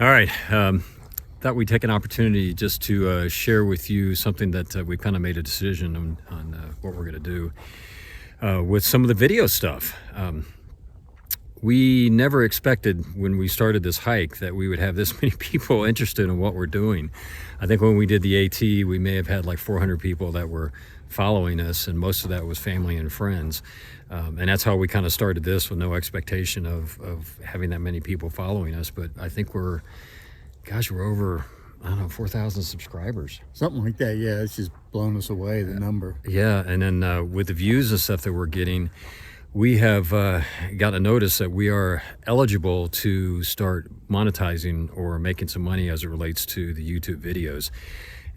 All right. Thought we'd take an opportunity just to share with you something that we kind of made a decision on what we're going to do with some of the video stuff. We never expected when we started this hike that we would have this many people interested in what we're doing. I think when we did the AT, we may have had like 400 people that were following us, and most of that was family and friends. And that's how we kind of started this, with no expectation of having that many people following us. But I think we're over, I don't know, 4,000 subscribers. Something like that, yeah. It's just blown us away, the number. Yeah, and then with the views and stuff that we're getting, we have got a notice that we are eligible to start monetizing or making some money as it relates to the YouTube videos.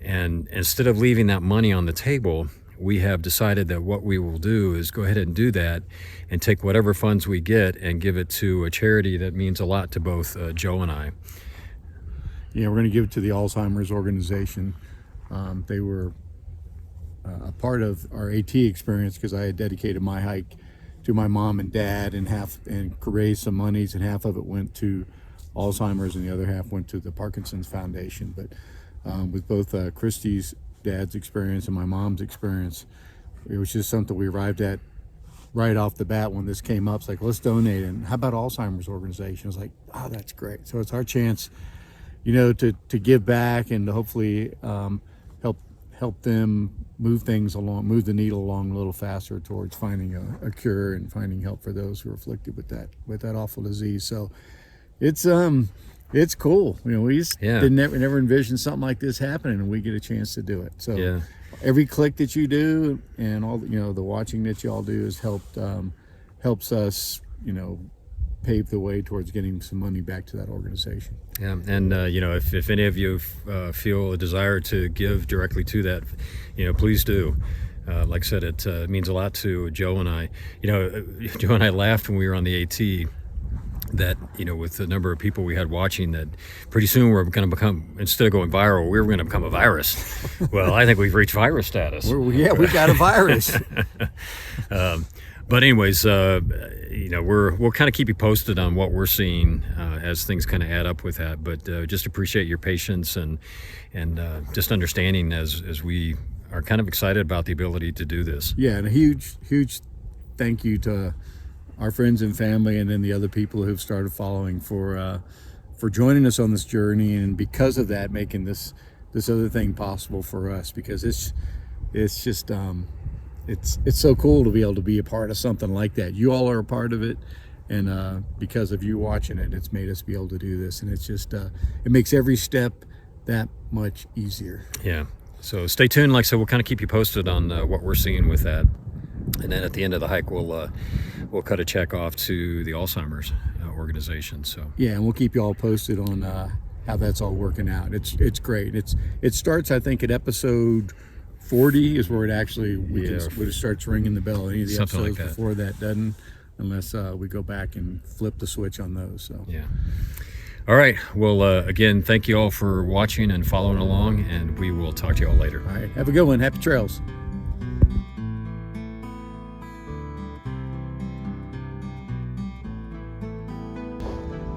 And instead of leaving that money on the table, we have decided that what we will do is go ahead and do that and take whatever funds we get and give it to a charity that means a lot to both Joe and I. Yeah, we're going to give it to the Alzheimer's organization. They were a part of our AT experience because I had dedicated my hike to my mom and dad, and raised some monies, and half of it went to Alzheimer's and the other half went to the Parkinson's Foundation. But with both Christy's dad's experience and my mom's experience, it was just something we arrived at right off the bat when this came up. It's like, let's donate. And how about Alzheimer's organization? I was like, oh, that's great. So it's our chance, to give back and to hopefully help them move the needle along a little faster towards finding a cure and finding help for those who are afflicted with that awful disease. So it's cool. We just never envisioned something like this happening, and we get a chance to do it. So every click that you do and all the watching that you all do has helps us pave the way towards getting some money back to that organization. Yeah, and if any of you feel a desire to give directly to that, please do. Like I said, it means a lot to Joe and I. Joe and I laughed when we were on the AT that, with the number of people we had watching, that pretty soon we're going to become, instead of going viral, we were going to become a virus. Well, I think we've reached virus status. We got a virus. But anyways, we'll kind of keep you posted on what we're seeing as things kind of add up with that. But just appreciate your patience and just understanding as we are kind of excited about the ability to do this. Yeah, and a huge thank you to our friends and family, and then the other people who've started following for joining us on this journey, and because of that, making this other thing possible for us, because it's just it's so cool to be able to be a part of something like that. You all are a part of it, and because of you watching it, it's made us be able to do this, and it's just it makes every step that much easier. Yeah, so stay tuned. Like I said, we'll kind of keep you posted on what we're seeing with that, and then at the end of the hike, we'll cut a check off to the Alzheimer's organization. So yeah, and we'll keep you all posted on how that's all working out. It's great. It starts, I think, at episode 40 is where it actually it starts ringing the bell. Any of the Something episodes like that. before that doesn't, unless we go back and flip the switch on those. So yeah. All right. Well, again, thank you all for watching and following along, and we will talk to you all later. All right. Have a good one. Happy trails.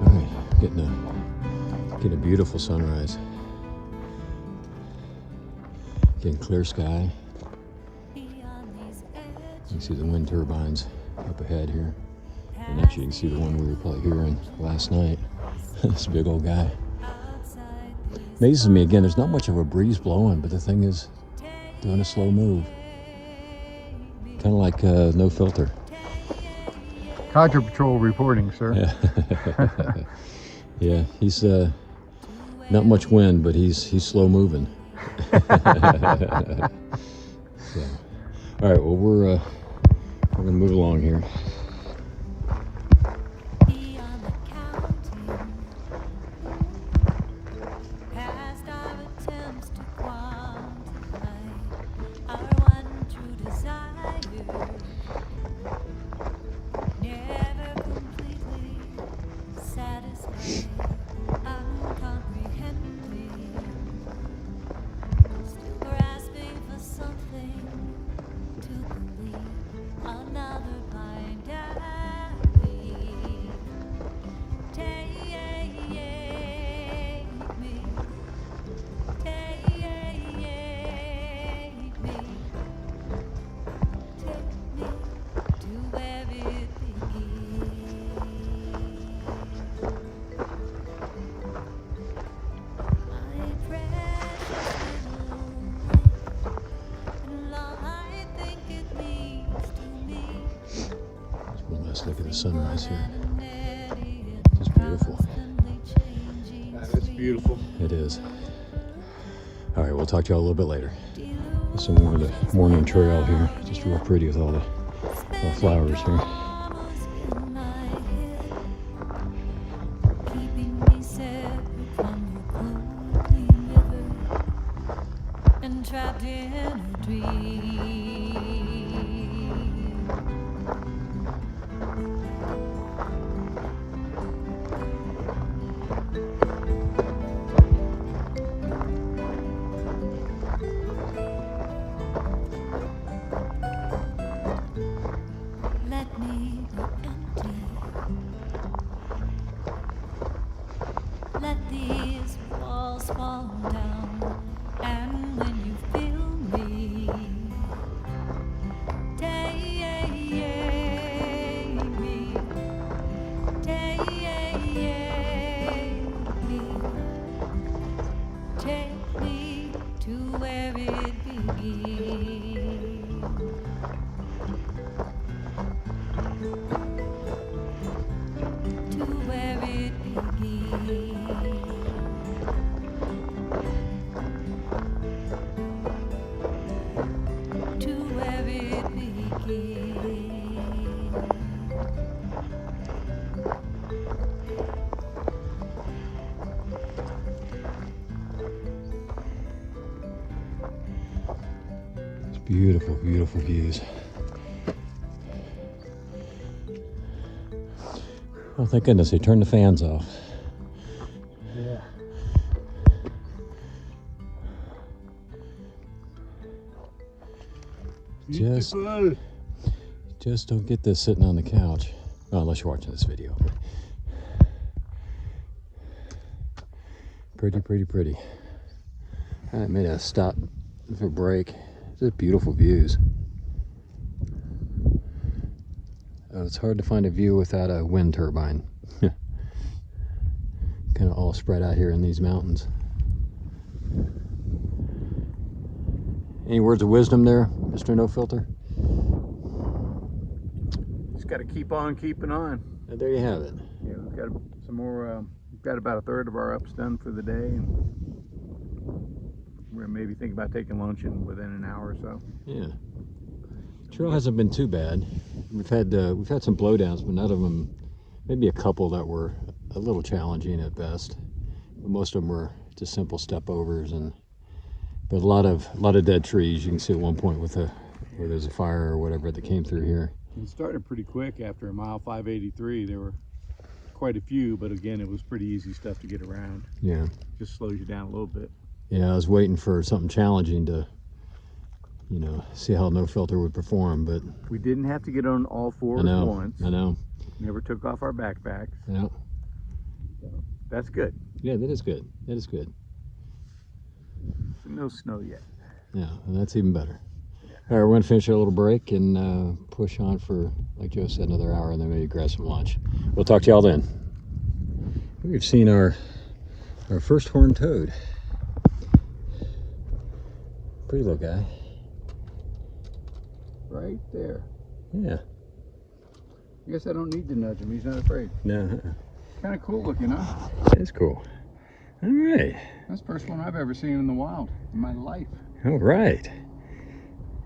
All right. Getting a beautiful sunrise. Getting clear sky. You can see the wind turbines up ahead here. And actually you can see the one we were probably hearing last night. This big old guy. Amazes me again, there's not much of a breeze blowing, but the thing is doing a slow move. Kind of like no filter. Codger Patrol reporting, sir. Yeah, yeah, he's not much wind, but he's slow moving. So, all right, well, we're gonna move along here. Another blind sunrise here. Just beautiful. It's beautiful. It is. All right, we'll talk to y'all a little bit later. Some more of the morning trail here. Just real pretty with all the flowers here. Trapped in a dream. Let me be empty. Let these walls fall down. And when you feel me, take me to where it begins. To where it begins. To where it begins. It's beautiful, beautiful views. Oh, thank goodness they turned the fans off. Yeah. Just don't get this sitting on the couch. Well, unless you're watching this video. Pretty, pretty, pretty. I made a stop for a break. Just beautiful views. It's hard to find a view without a wind turbine. Kind of all spread out here in these mountains. Any words of wisdom there, Mr. No Filter? Just got to keep on keeping on. And there you have it. Yeah, we've got some more. We've got about a third of our ups done for the day, and we're gonna maybe think about taking lunch within an hour or so. Yeah. Trail hasn't been too bad. We've had some blowdowns, but none of them. Maybe a couple that were a little challenging at best. But most of them were just simple step overs, but a lot of dead trees. You can see at one point where there's a fire or whatever that came through here. It started pretty quick after mile 583. There were quite a few, but again, it was pretty easy stuff to get around. Yeah. Just slows you down a little bit. Yeah, I was waiting for something challenging to, see how No Filter would perform, but We didn't have to get on all fours once. I know. Never took off our backpacks. Yeah. So that's good. Yeah, that is good. That is good. No snow yet. Yeah, and that's even better. All right, we're going to finish our little break and push on for, like Joe said, another hour, and then maybe grab some lunch. We'll talk to y'all then. We've seen our first horned toad. Pretty little guy. Right there. Yeah. I guess I don't need to nudge him. He's not afraid. No. Kind of cool looking, huh? That is cool. All right. That's the first one I've ever seen in the wild in my life. All right.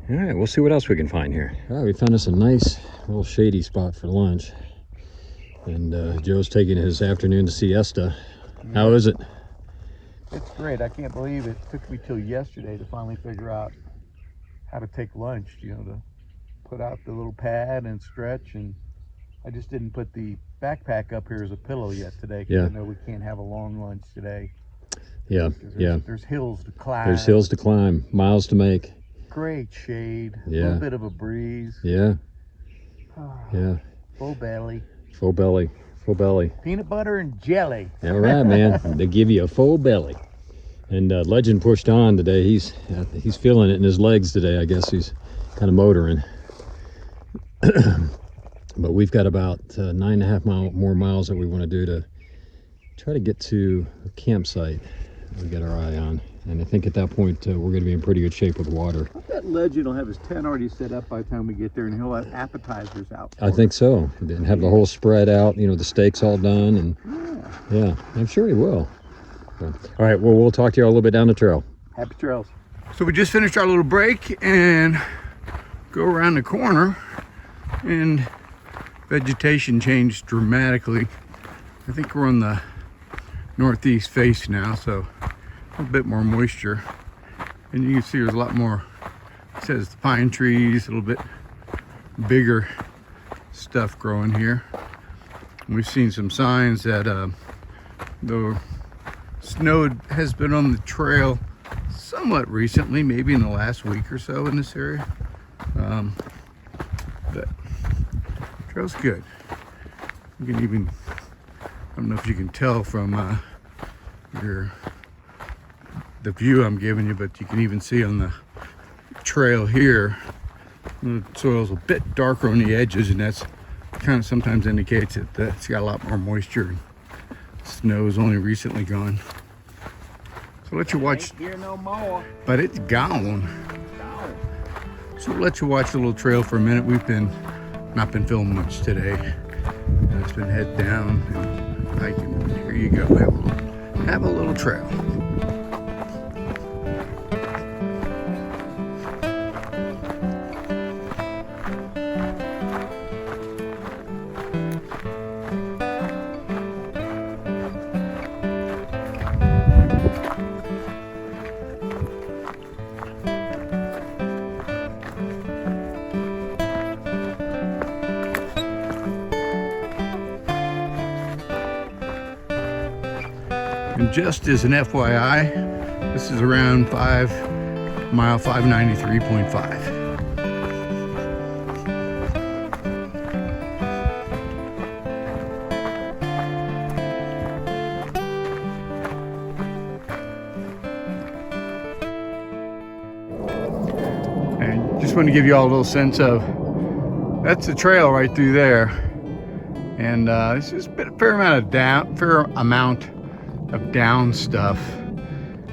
All right, we'll see what else we can find here. All right, we found us a nice little shady spot for lunch. And Joe's taking his afternoon siesta. How is it? It's great. I can't believe it took me till yesterday to finally figure out how to take lunch, to put out the little pad and stretch. And I just didn't put the backpack up here as a pillow yet today, because I know we can't have a long lunch today. Yeah, There's hills to climb. There's hills to climb, miles to make. Great shade, a Yeah. little bit of a breeze. Yeah, yeah. Full belly. Full belly, full belly. Peanut butter and jelly. All right, man. They give you a full belly. And Legend pushed on today. He's feeling it in his legs today. I guess he's kind of motoring. But we've got about 9.5 more miles that we want to do to try to get to a campsite we got our eye on. And I think at that point we're going to be in pretty good shape with water. That legend will have his tent already set up by the time we get there, and he'll have appetizers out. I think so. And have the whole spread out, you know, the steaks all done. And yeah, I'm sure he will. So, all right, well, we'll talk to you all a little bit down the trail. Happy trails. So we just finished our little break and go around the corner, and vegetation changed dramatically. I think we're on the northeast face now, so a bit more moisture, and you can see there's a lot more. It says the pine trees, a little bit bigger stuff growing here. And we've seen some signs that the snow has been on the trail somewhat recently, maybe in the last week or so in this area. But trail's good. You can even, I don't know if you can tell from the view I'm giving you, but you can even see on the trail here, the soil's a bit darker on the edges, and that's kind of sometimes indicates that it's got a lot more moisture. Snow's only recently gone. So let you watch. Ain't here no more. But it's gone. So we'll let you watch the little trail for a minute. We've not been filming much today. It's been head down and hiking. Here you go. Have a little trail. And just as an FYI, this is around mile 593.5. And just want to give you all a little sense of, that's the trail right through there. And it's just a fair amount of down stuff.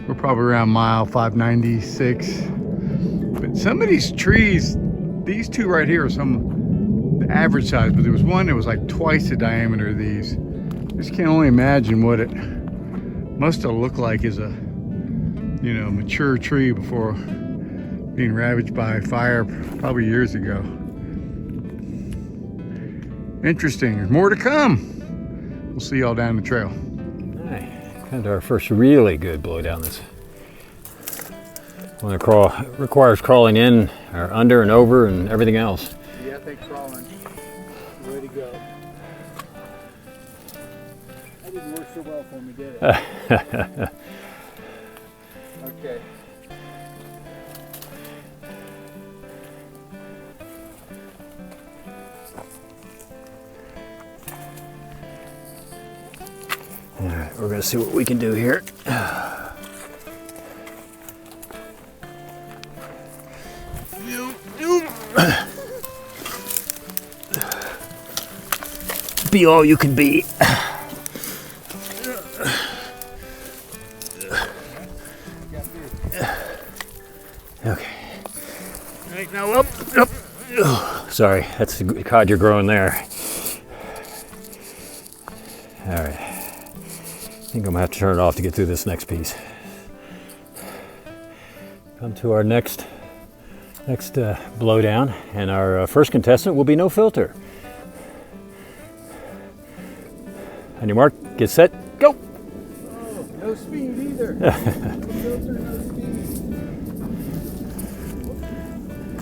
We're probably around mile 596. But some of these trees, these two right here are some the average size, but there was one that was like twice the diameter of these. Just can only imagine what it must have looked like as a, you know, mature tree before being ravaged by fire probably years ago. Interesting. There's more to come. We'll see y'all down the trail. Kind of our first really good blowdown. This one that requires crawling in or under and over and everything else. Yeah, I think crawling. Way to go. That didn't work so well for me, did it? Okay. All right, we're going to see what we can do here. Be all you can be. Okay. Right, now up. Sorry, that's the cod you're growing there. All right. I think I'm gonna have to turn it off to get through this next piece. Come to our next blowdown, and our first contestant will be no filter. On your mark, get set, go! Oh, no speed either. No filter, no speed.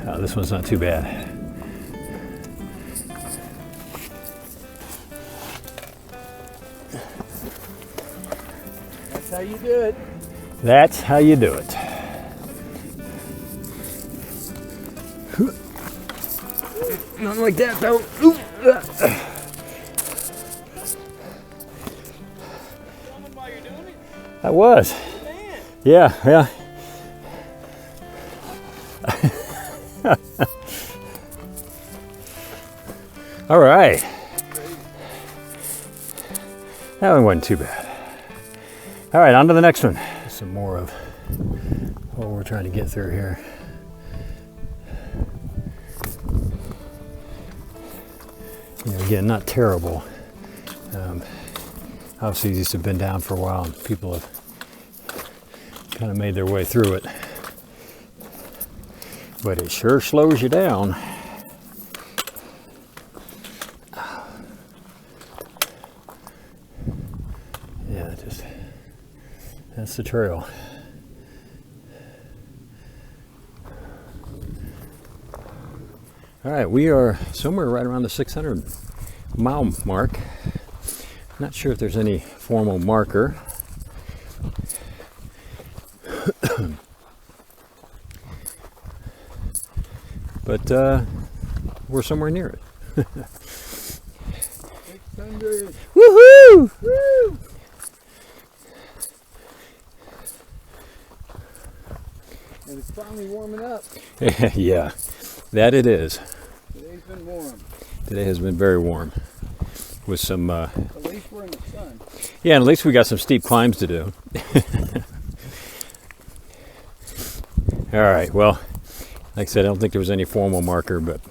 Oh, this one's not too bad. That's how you do it. That's how you do it. Nothing like that, though. I was. Yeah. All right. That one wasn't too bad. All right, on to the next one. some more of what we're trying to get through here. You know, again, not terrible. Obviously, these have been down for a while, and people have kind of made their way through it. But it sure slows you down. Yeah, that's the trail. All right, we are somewhere right around the 600 mile mark. Not sure if there's any formal marker. But we're somewhere near it. 600. Woohoo! Woo! And it's finally warming up. Yeah, that it is. Today's been warm. Today has been very warm. With some, At least we're in the sun. yeah, at least we got some steep climbs to do. All right, well, like I said, I don't think there was any formal marker, but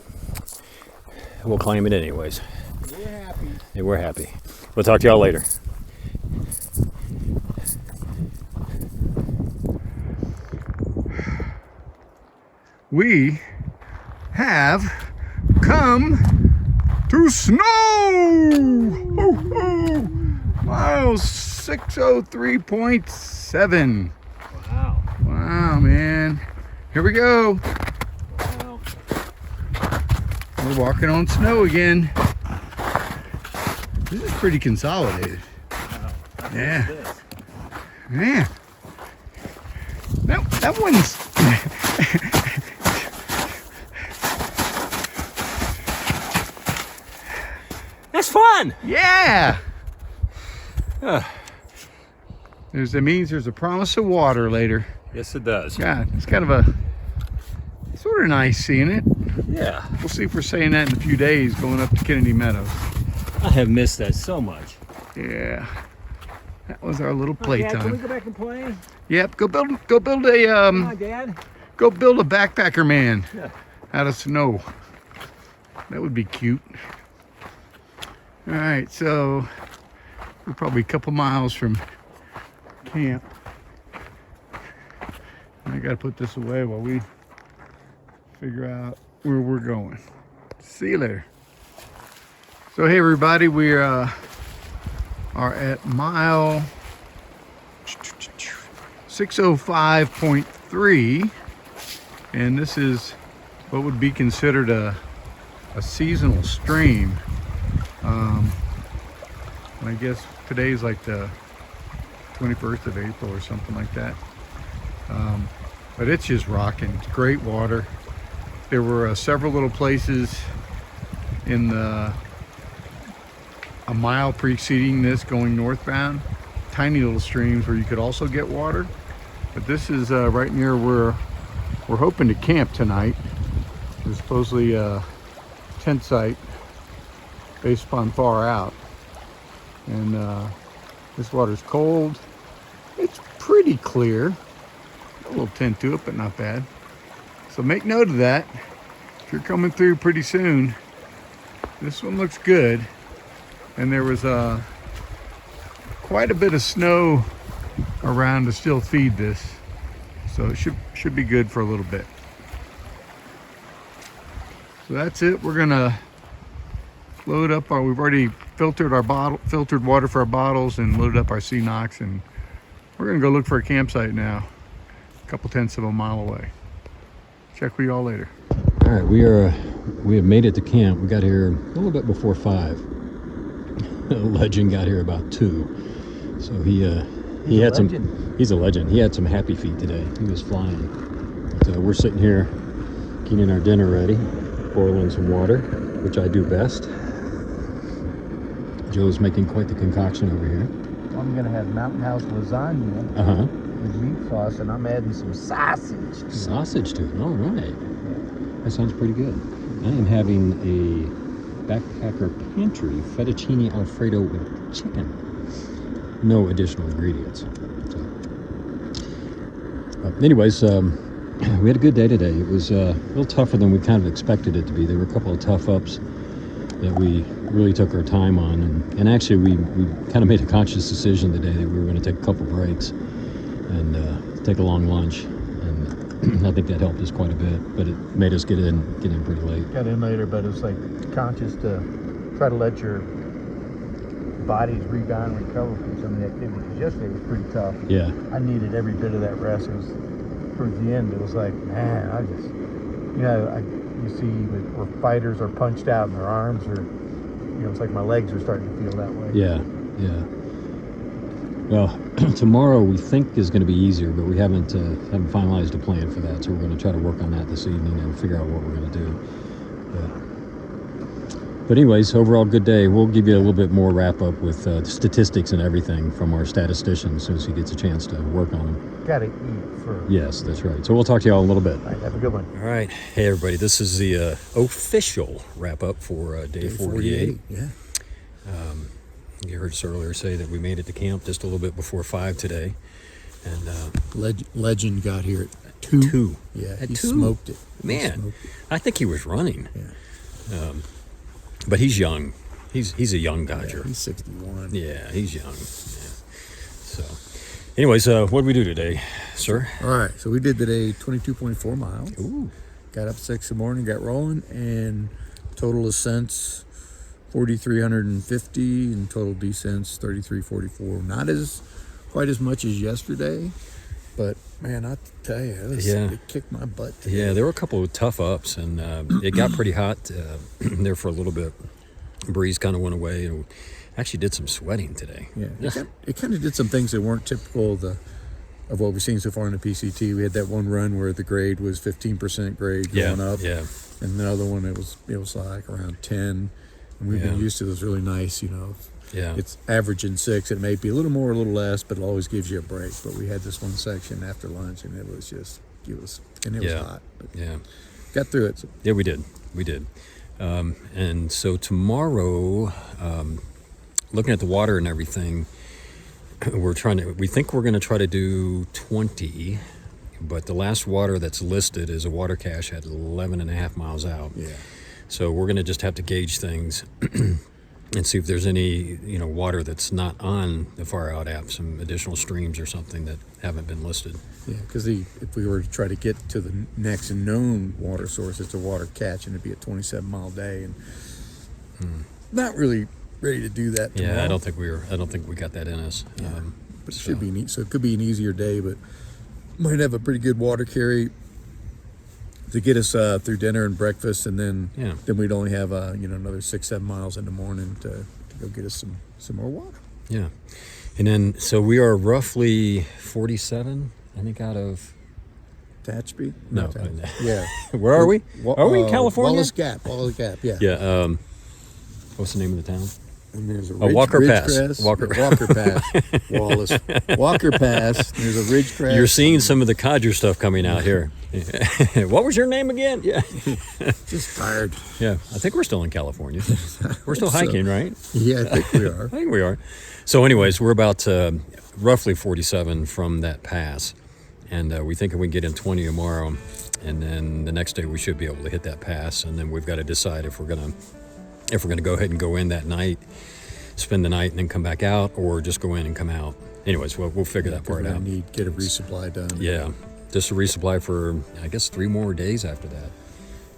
we'll climb it anyways. We're happy. Yeah, we're happy. We'll talk to y'all later. We have come to snow! Ho, ho. Mile 603.7. Wow. Wow, man. Here we go. Wow. We're walking on snow again. This is pretty consolidated. Yeah. Yeah. That one's... That's fun! Yeah! That means there's a promise of water later. Yes, it does. God, it's kind of a sort of nice seeing it. Yeah. We'll see if we're saying that in a few days going up to Kennedy Meadows. I have missed that so much. Yeah. That was our little Dad, can we playtime. go back and play? Yep, go build a Come on, Dad. go build a backpacker man Yeah. out of snow. That would be cute. All right, so we're probably a couple miles from camp. I gotta put this away while we figure out where we're going. See you later. So hey everybody, we are at mile 605.3, and this is what would be considered a seasonal stream. And I guess today's like the 21st of April or something like that. But it's just rocking. It's great water. There were several little places in a mile preceding this going northbound, tiny little streams where you could also get water. But this is right near where we're hoping to camp tonight. There's supposedly a tent site based upon far out. And this water's cold. It's pretty clear. A little tint to it, but not bad. So make note of that. If you're coming through pretty soon, this one looks good. And there was quite a bit of snow around to still feed this. So it should be good for a little bit. So that's it. We're gonna load up we've already filtered water for our bottles and loaded up our Cnox, and we're gonna go look for a campsite now, a couple tenths of a mile away. Check with y'all later. All right, we have made it to camp. We got here a little bit before 5. Legend got here about 2. So he's a legend. He had some happy feet today. He was flying. But, we're sitting here getting our dinner ready, boiling some water, which I do best. Joe's making quite the concoction over here. I'm gonna have Mountain House lasagna with meat sauce, and I'm adding some sausage to it. Sausage to it. All right. That sounds pretty good. I am having a backpacker pantry fettuccine alfredo with chicken. No additional ingredients. So, But anyways, we had a good day today. It was a little tougher than we kind of expected it to be. There were a couple of tough ups that we really took our time on, and actually we kind of made a conscious decision today that we were going to take a couple breaks and take a long lunch, and I think that helped us quite a bit. But it made us get in pretty late. Got in later, but it was like conscious to try to let your bodies rebound and recover from some of the activity. Because yesterday was pretty tough. Yeah. I needed every bit of that rest. It was towards the end. It was like, man, I just, you see where fighters are punched out and their arms are, it's like my legs are starting to feel that way. Yeah. Well, tomorrow we think is going to be easier, but we haven't finalized a plan for that. So we're going to try to work on that this evening and figure out what we're going to do. But anyways, overall good day. We'll give you a little bit more wrap up with statistics and everything from our statistician as soon as he gets a chance to work on them. Gotta eat first. Yes, that's right. So we'll talk to y'all in a little bit. All right, have a good one. All right. Hey, everybody. This is the official wrap up for day 48. Yeah. You heard us earlier say that we made it to camp just a little bit before 5 today. And Legend got here at 2. 2. Yeah, At he 2? smoked it. He Man, smoked it. I think he was running. Yeah. But he's young. He's a young Dodger. Yeah, he's 61. Yeah, he's young. Yeah. So, anyways, what did we do today, sir? All right, so we did today 22.4 miles. Ooh. Got up 6 in the morning, got rolling, and total ascents 4,350, and total descents 3,344. Not quite as much as yesterday, but man, I tell you, it kicked my butt today. Yeah, there were a couple of tough ups, and it got pretty hot there for a little bit. The breeze kind of went away, and we actually did some sweating today. Yeah, it kind of did some things that weren't typical of what we've seen so far in the PCT. We had that one run where the grade was 15% grade going up. Yeah. And the other one, it was like around 10. And we've been used to those really nice, Yeah. It's averaging 6. It may be a little more, a little less, but it always gives you a break. But we had this one section after lunch, and it was hot. But Yeah. got through it. So. Yeah, we did. And so tomorrow, looking at the water and everything, we think we're going to try to do 20, but the last water that's listed is a water cache at 11.5 miles out. Yeah. So we're going to just have to gauge things and see if there's any, water that's not on the Far Out app, some additional streams or something that haven't been listed. Yeah, because if we were to try to get to the next known water source, it's a water catch, and it'd be a 27-mile day, and not really ready to do that tomorrow. Yeah, I don't think we got that in us. Yeah. But it should be neat. So it could be an easier day, but might have a pretty good water carry to get us through dinner and breakfast, and then we'd only have another 6-7 miles in the morning to go get us some more water. Yeah, and then so we are roughly 47, I think, out of Tehachapi? No. Yeah. Where are we? Are we in California? Wallace Gap. Yeah. Yeah. What's the name of the town? And there's a Walker Pass. Crest, Walker Pass. Wallace. Walker Pass. There's a ridge crest. You're seeing some of the Codgers stuff coming out here. What was your name again? Yeah. Just tired. Yeah. I think we're still in California. We're still hiking, right? Yeah, I think we are. I think we are. So anyways, we're about roughly 47 from that pass. And we think we can get in 20 tomorrow. And then the next day we should be able to hit that pass. And then we've got to decide if we're going to go ahead and go in that night, spend the night, and then come back out, or just go in and come out. Anyways, we'll figure that part out. Get a resupply done. Yeah, just a resupply for, I guess, 3 more days after that.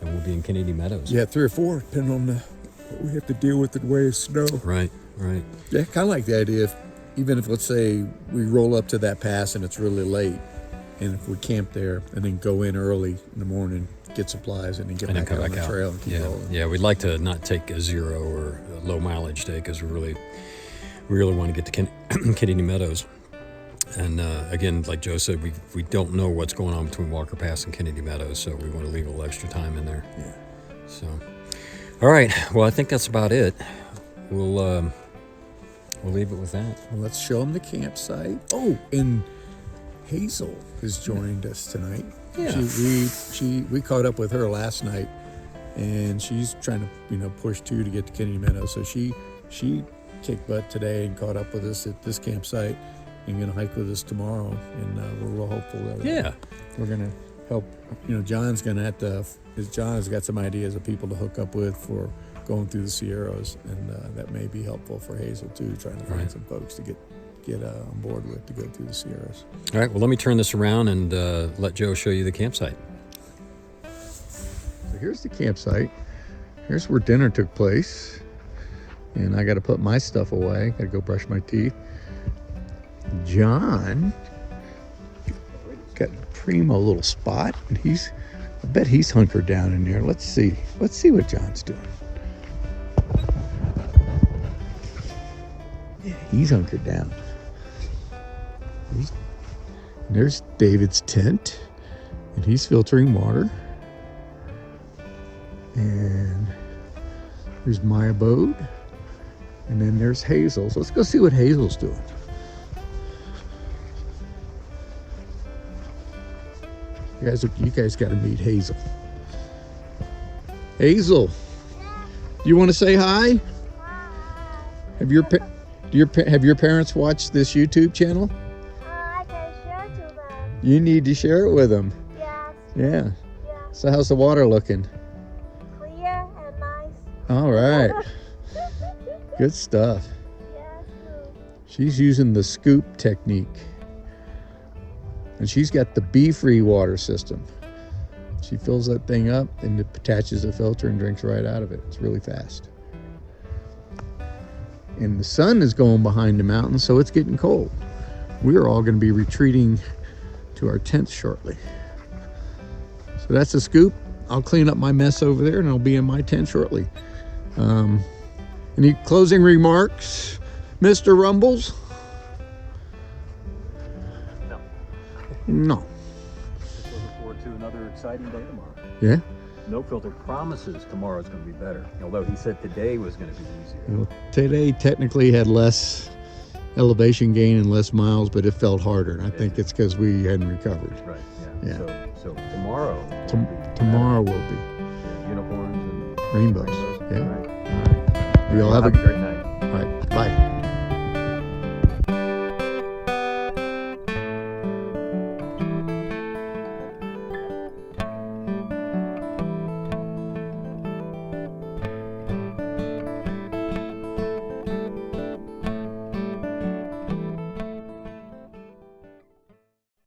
And we'll be in Kennedy Meadows. Yeah, 3 or 4, depending on what we have to deal with in the way of snow. Right. Yeah, kind of like the idea even if, let's say, we roll up to that pass and it's really late, and if we camp there and then go in early in the morning, get supplies, and then get back out on the trail and keep rolling. Yeah, we'd like to not take a 0 or a low mileage day because we really want to get to Kennedy Meadows. And again, like Joe said, we don't know what's going on between Walker Pass and Kennedy Meadows, so we want to leave a little extra time in there. Yeah. So, all right. Well, I think that's about it. We'll leave it with that. Well, let's show them the campsite. Oh, and Hazel has joined us tonight. Yeah. We caught up with her last night, and she's trying to push to get to Kennedy Meadows. So she kicked butt today and caught up with us at this campsite. and going to hike with us tomorrow, and we're real hopeful that Yeah. we're going to help. John's going to have to. John has got some ideas of people to hook up with for going through the Sierras, and that may be helpful for Hazel too, trying to find Right. some folks to get on board with to go through the Sierras. All right. Well, let me turn this around and let Joe show you the campsite. So here's the campsite. Here's where dinner took place. And I got to put my stuff away. Got to go brush my teeth. John got a primo little spot, and I bet he's hunkered down in there. Let's see what John's doing. Yeah, he's hunkered down. There's David's tent, and he's filtering water. And there's my abode. And then there's Hazel. So let's go see what Hazel's doing. You guys got to meet Hazel. Hazel, do you want to say hi? Have your parents watched this YouTube channel? I can share to them. You need to share it with them. Yes, Yeah. yes. So how's the water looking? Clear and nice. All right. Good stuff. Yes. She's using the scoop technique. And she's got the bee-free water system. She fills that thing up and it attaches a filter and drinks right out of it. It's really fast. And the sun is going behind the mountains, so it's getting cold. We're all going to be retreating to our tents shortly. So that's the scoop. I'll clean up my mess over there and I'll be in my tent shortly. Any closing remarks, Mr. Rumbles? No. Just looking forward to another exciting day tomorrow. Yeah? No Filter promises tomorrow's going to be better, although he said today was going to be easier. Well, today technically had less elevation gain and less miles, but it felt harder. And I think it's because we hadn't recovered. Right, yeah. Yeah. So tomorrow, Tomorrow will be unicorns and rainbows. rainbows. Yeah. All right. We all have a great night. all right. Bye.